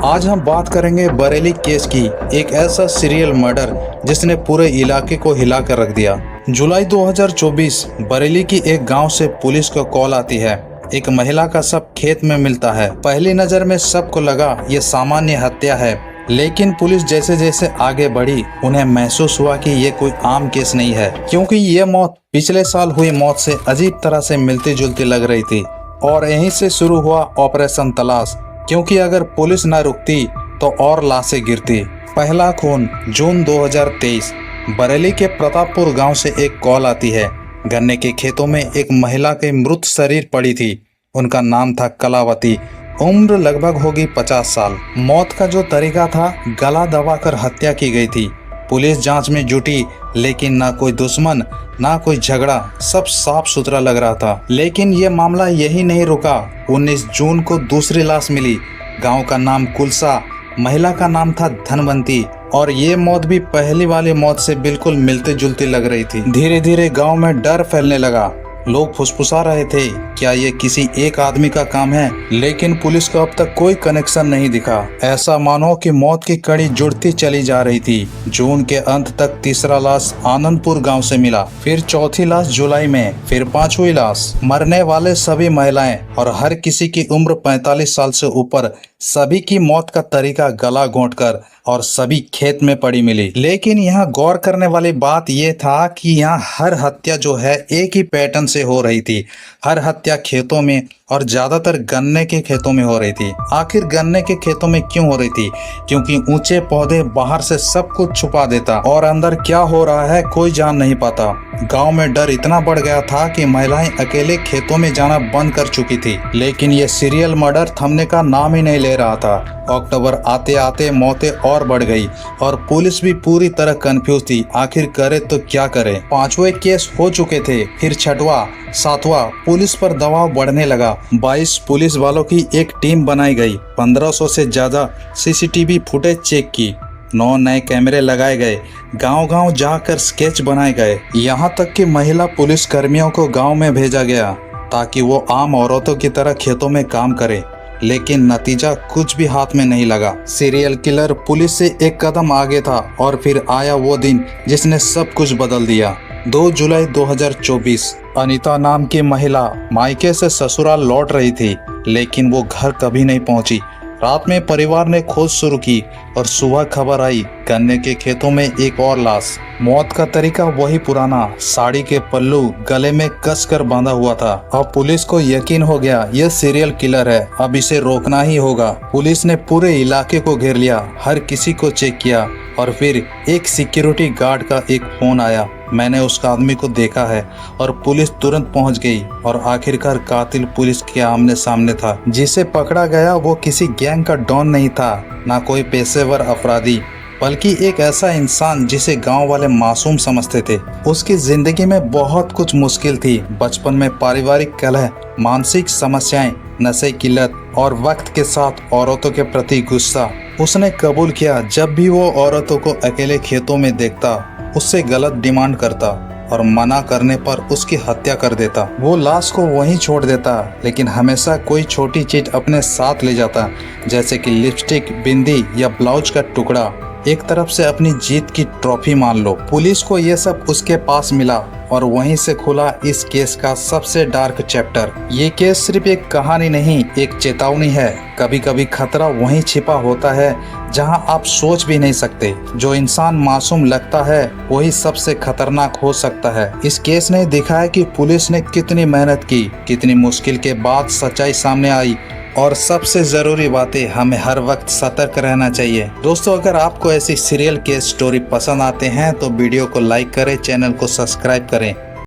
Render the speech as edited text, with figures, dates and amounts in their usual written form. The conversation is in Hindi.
आज हम बात करेंगे बरेली केस की, एक ऐसा सीरियल मर्डर जिसने पूरे इलाके को हिला कर रख दिया। जुलाई 2024 बरेली की एक गांव से पुलिस को कॉल आती है। एक महिला का शव खेत में मिलता है। पहली नजर में सबको लगा ये सामान्य हत्या है, लेकिन पुलिस जैसे जैसे आगे बढ़ी उन्हें महसूस हुआ कि ये कोई आम केस नहीं है, क्योंकि ये मौत पिछले साल हुई मौत से अजीब तरह से मिलती जुलती लग रही थी। और यहीं से शुरू हुआ ऑपरेशन तलाश, क्योंकि अगर पुलिस न रुकती तो और लाशें गिरती। पहला खून जून 2023 बरेली के प्रतापपुर गांव से एक कॉल आती है। गन्ने के खेतों में एक महिला के मृत शरीर पड़ी थी। उनका नाम था कलावती, उम्र लगभग होगी 50 साल। मौत का जो तरीका था, गला दबाकर हत्या की गई थी। पुलिस जांच में जुटी, लेकिन ना कोई दुश्मन ना कोई झगड़ा, सब साफ सुथरा लग रहा था। लेकिन ये मामला यही नहीं रुका। 19 जून को दूसरी लाश मिली। गांव का नाम कुलसा, महिला का नाम था धनवंती, और ये मौत भी पहली वाली मौत से बिल्कुल मिलती जुलती लग रही थी। धीरे धीरे गांव में डर फैलने लगा। लोग फुसफुसा रहे थे, क्या ये किसी एक आदमी का काम है? लेकिन पुलिस को अब तक कोई कनेक्शन नहीं दिखा। ऐसा मानो कि मौत की कड़ी जुड़ती चली जा रही थी। जून के अंत तक तीसरा लाश आनंदपुर गांव से मिला, फिर चौथी लाश जुलाई में, फिर पांचवी लाश। मरने वाले सभी महिलाएं और हर किसी की उम्र 45 साल से ऊपर। सभी की मौत का तरीका गला घोंटकर, और सभी खेत में पड़ी मिली। लेकिन यहाँ गौर करने वाली बात यह था कि यहाँ हर हत्या जो है एक ही पैटर्न से हो रही थी। हर हत्या खेतों में, और ज्यादातर गन्ने के खेतों में हो रही थी। आखिर गन्ने के खेतों में क्यों हो रही थी? क्योंकि ऊंचे पौधे बाहर से सब कुछ छुपा देता, और अंदर क्या हो रहा है कोई जान नहीं पाता। गांव में डर इतना बढ़ गया था कि महिलाएं अकेले खेतों में जाना बंद कर चुकी थी। लेकिन ये सीरियल मर्डर थमने का नाम ही नहीं ले रहा था। अक्टूबर आते आते मौतें और बढ़ गई, और पुलिस भी पूरी तरह कंफ्यूज थी। आखिर करे तो क्या करे? 5वें केस हो चुके थे, फिर 6वां, 7वां। पुलिस पर दबाव बढ़ने लगा। 22 पुलिस वालों की एक टीम बनाई गई। 1500 से ज्यादा सीसीटीवी फुटेज चेक की। 9 नए कैमरे लगाए गए। गांव-गांव जाकर स्केच बनाए गए। यहाँ तक कि महिला पुलिस कर्मियों को गांव में भेजा गया, ताकि वो आम औरतों की तरह खेतों में काम करे। लेकिन नतीजा कुछ भी हाथ में नहीं लगा। सीरियल किलर पुलिस से एक कदम आगे था, और फिर आया वो दिन जिसने सब कुछ बदल दिया। 2 जुलाई 2024 अनीता नाम की महिला मायके से ससुराल लौट रही थी, लेकिन वो घर कभी नहीं पहुंची। रात में परिवार ने खोज शुरू की, और सुबह खबर आई गन्ने के खेतों में एक और लाश। मौत का तरीका वही पुराना, साड़ी के पल्लू गले में कस कर बांधा हुआ था। अब पुलिस को यकीन हो गया यह सीरियल किलर है, अब इसे रोकना ही होगा। पुलिस ने पूरे इलाके को घेर लिया, हर किसी को चेक किया, और फिर एक सिक्योरिटी गार्ड का एक फोन आया। मैंने उस आदमी को देखा है, और पुलिस तुरंत पहुंच गई, और आखिरकार कातिल पुलिस के आमने सामने था। जिसे पकड़ा गया वो किसी गैंग का डॉन नहीं था, ना कोई पेशेवर अपराधी, बल्कि एक ऐसा इंसान जिसे गांव वाले मासूम समझते थे। उसकी जिंदगी में बहुत कुछ मुश्किल थी। बचपन में पारिवारिक कलह, मानसिक समस्याएं, नशे की लत, और वक्त के साथ औरतों के प्रति गुस्सा। उसने कबूल किया जब भी वो औरतों को अकेले खेतों में देखता, उससे गलत डिमांड करता, और मना करने पर उसकी हत्या कर देता। वो लाश को वहीं छोड़ देता, लेकिन हमेशा कोई छोटी चीज अपने साथ ले जाता, जैसे कि लिपस्टिक, बिंदी या ब्लाउज का टुकड़ा। एक तरफ से अपनी जीत की ट्रॉफी मान लो। पुलिस को ये सब उसके पास मिला, और वहीं से खुला इस केस का सबसे डार्क चैप्टर। ये केस सिर्फ एक कहानी नहीं, एक चेतावनी है। कभी कभी खतरा वहीं छिपा होता है जहां आप सोच भी नहीं सकते। जो इंसान मासूम लगता है वही सबसे खतरनाक हो सकता है। इस केस ने दिखाया कि पुलिस ने कितनी मेहनत की, कितनी मुश्किल के बाद सच्चाई सामने आई, और सबसे ज़रूरी बात है, हमें हर वक्त सतर्क रहना चाहिए। दोस्तों, अगर आपको ऐसी सीरियल केस स्टोरी पसंद आते हैं तो वीडियो को लाइक करें, चैनल को सब्सक्राइब करें।